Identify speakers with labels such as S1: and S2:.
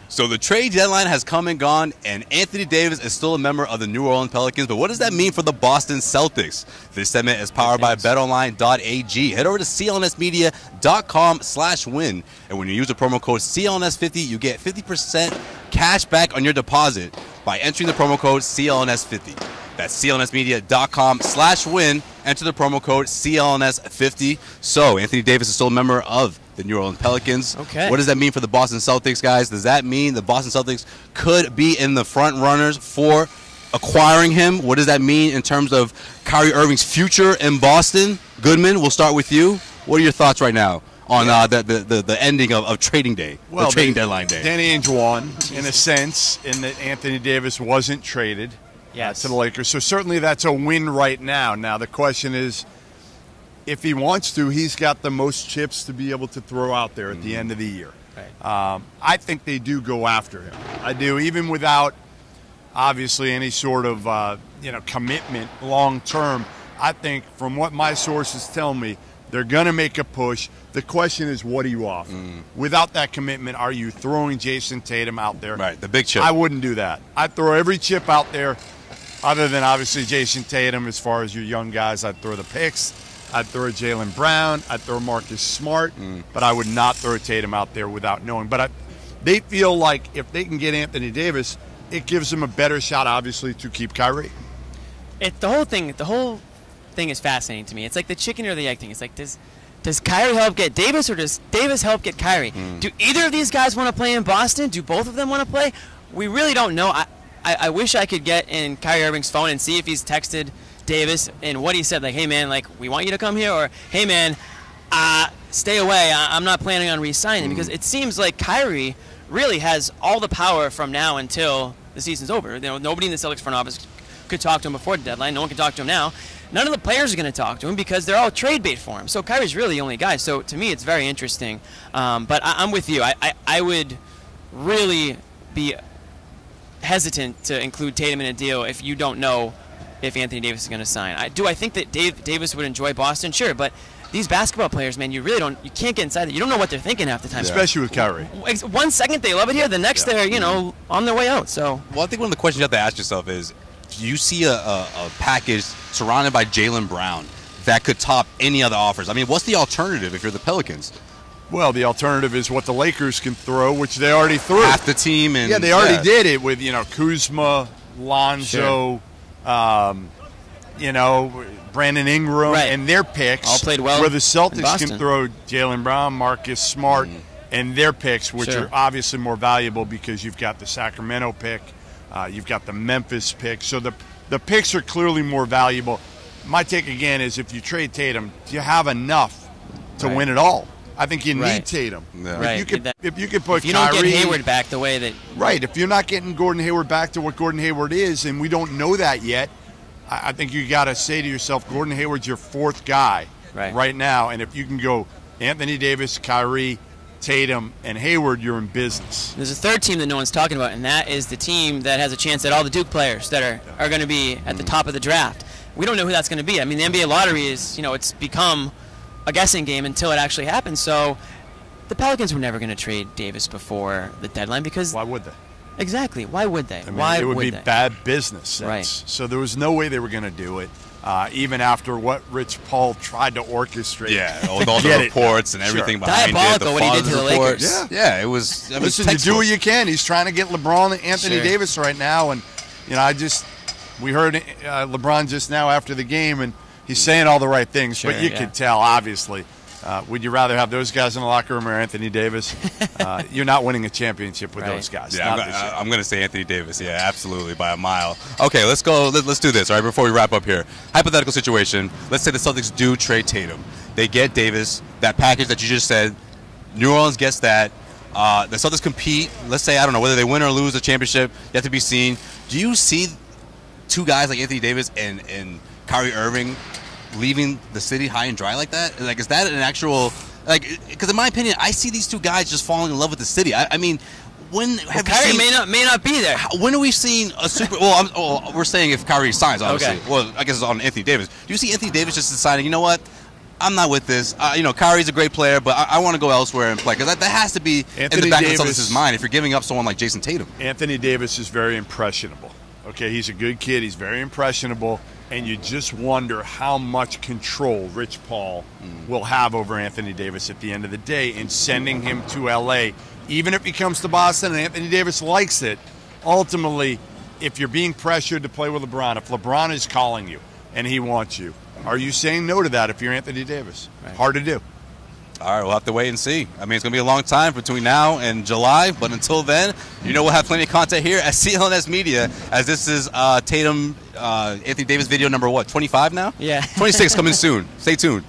S1: So the trade deadline has come and gone, and Anthony Davis is still a member of the New Orleans Pelicans. But what does that mean for the Boston Celtics? This segment is powered by BetOnline.ag. Head over to CLNSmedia.com/win. And when you use the promo code CLNS50, you get 50% cash back on your deposit by entering the promo code CLNS50. That's CLNSmedia.com/win. Enter the promo code CLNS50. So Anthony Davis is still a member of the New Orleans Pelicans.
S2: Okay.
S1: What does that mean for the Boston Celtics, guys? Does that mean the Boston Celtics could be in the front runners for acquiring him? What does that mean in terms of Kyrie Irving's future in Boston? Goodman, we'll start with you. What are your thoughts right now on the ending of trading day, the trading deadline day?
S3: Danny Ainge won, in a sense, in that Anthony Davis wasn't traded to the Lakers. So certainly that's a win right now. Now the question is, if he wants to, he's got the most chips to be able to throw out there at the end of the year.
S2: Right.
S3: I think they do go after him. I do, even without obviously any sort of commitment long term. I think from what my sources tell me, they're going to make a push. The question is, what do you offer? Without that commitment, are you throwing Jason Tatum out there?
S1: Right, the big chip.
S3: I wouldn't do that. I'd throw every chip out there other than obviously Jason Tatum. As far as your young guys, I'd throw the picks. I'd throw Jaylen Brown. I'd throw Marcus Smart. But I would not throw Tatum out there without knowing. But they feel like if they can get Anthony Davis, it gives them a better shot, obviously, to keep Kyrie.
S2: The whole thing is fascinating to me. It's like the chicken or the egg thing. It's like, does Kyrie help get Davis, or does Davis help get Kyrie? Do either of these guys want to play in Boston? Do both of them want to play? We really don't know. I wish I could get in Kyrie Irving's phone and see if he's texted Davis and what he said. Like, hey, man, like, we want you to come here, or, hey, man, stay away. I'm not planning on re-signing, because it seems like Kyrie really has all the power from now until the season's over. Nobody in the Celtics front office could talk to him before the deadline. No one can talk to him now. None of the players are going to talk to him because they're all trade bait for him. So Kyrie's really the only guy. So to me, it's very interesting. But I'm with you. I would really be hesitant to include Tatum in a deal if you don't know if Anthony Davis is going to sign. I think that Davis would enjoy Boston, sure, but these basketball players, man, you can't get inside it. You don't know what they're thinking half the time.
S3: Especially with Kyrie.
S2: 1 second they love it here, the next they're, on their way out. So,
S1: well, I think one of the questions you have to ask yourself is, do you see a package surrounded by Jaylen Brown that could top any other offers? I mean, what's the alternative if you're the Pelicans?
S3: Well, the alternative is what the Lakers can throw, which they already threw.
S1: Half the team. And
S3: they already did it with, Kuzma, Lonzo, Brandon Ingram, and their picks.
S2: All played well.
S3: Where the Celtics can throw Jaylen Brown, Marcus Smart, and their picks, which are obviously more valuable because you've got the Sacramento pick, you've got the Memphis pick. So the picks are clearly more valuable. My take, again, is if you trade Tatum, do you have enough to win it all? I think you need Tatum.
S1: Yeah.
S3: If you could put
S2: you
S3: Kyrie,
S2: don't get Hayward back the way that...
S3: Right. If you're not getting Gordon Hayward back to what Gordon Hayward is, and we don't know that yet, I think you got to say to yourself, Gordon Hayward's your fourth guy right now. And if you can go Anthony Davis, Kyrie, Tatum, and Hayward, you're in business.
S2: There's a third team that no one's talking about, and that is the team that has a chance at all the Duke players that are going to be at the top of the draft. We don't know who that's going to be. I mean, the NBA lottery is, it's become a guessing game until it actually happens. So the Pelicans were never going to trade Davis before the deadline because...
S3: Why would they?
S2: Exactly. Why would they?
S3: I mean, it would be bad business.
S2: Right.
S3: So there was no way they were going to do it, even after what Rich Paul tried to orchestrate.
S1: Yeah, with all the reports and everything behind
S2: Diabolical
S1: it.
S2: what he did to the Lakers.
S1: Yeah, it was...
S3: Listen, you do what you can. He's trying to get LeBron and Anthony Davis right now. And, we heard LeBron just now after the game, and he's saying all the right things. But you could tell, obviously. Would you rather have those guys in the locker room or Anthony Davis? You're not winning a championship with those guys.
S1: Yeah, I'm going to say Anthony Davis. Yeah, absolutely, by a mile. Okay, let's go. Let's do this, all right, before we wrap up here. Hypothetical situation. Let's say the Celtics do trade Tatum. They get Davis, that package that you just said. New Orleans gets that. The Celtics compete. Let's say, I don't know, whether they win or lose the championship, yet to be seen. Do you see two guys like Anthony Davis and Kyrie Irving leaving the city high and dry like that? Like, is that an actual, because in my opinion, I see these two guys just falling in love with the city. I mean, when have
S2: Kyrie
S1: you seen,
S2: may not be there.
S1: When have we seen a super? We're saying if Kyrie signs, obviously. Okay. Well, I guess it's on Anthony Davis. Do you see Anthony Davis just deciding, you know what? I'm not with this. Kyrie's a great player, but I want to go elsewhere and play because that has to be in the back of the Celtics' mind if you're giving up someone like Jason Tatum.
S3: Anthony Davis is very impressionable. Okay, he's a good kid. He's very impressionable, and you just wonder how much control Rich Paul will have over Anthony Davis at the end of the day in sending him to L.A. Even if he comes to Boston and Anthony Davis likes it, ultimately, if you're being pressured to play with LeBron, if LeBron is calling you and he wants you, are you saying no to that if you're Anthony Davis? Right. Hard to do.
S1: All right, we'll have to wait and see. I mean, it's going to be a long time between now and July, but until then, we'll have plenty of content here at CLNS Media, as this is Tatum, Anthony Davis video number, 25 now?
S2: Yeah.
S1: 26 coming soon. Stay tuned.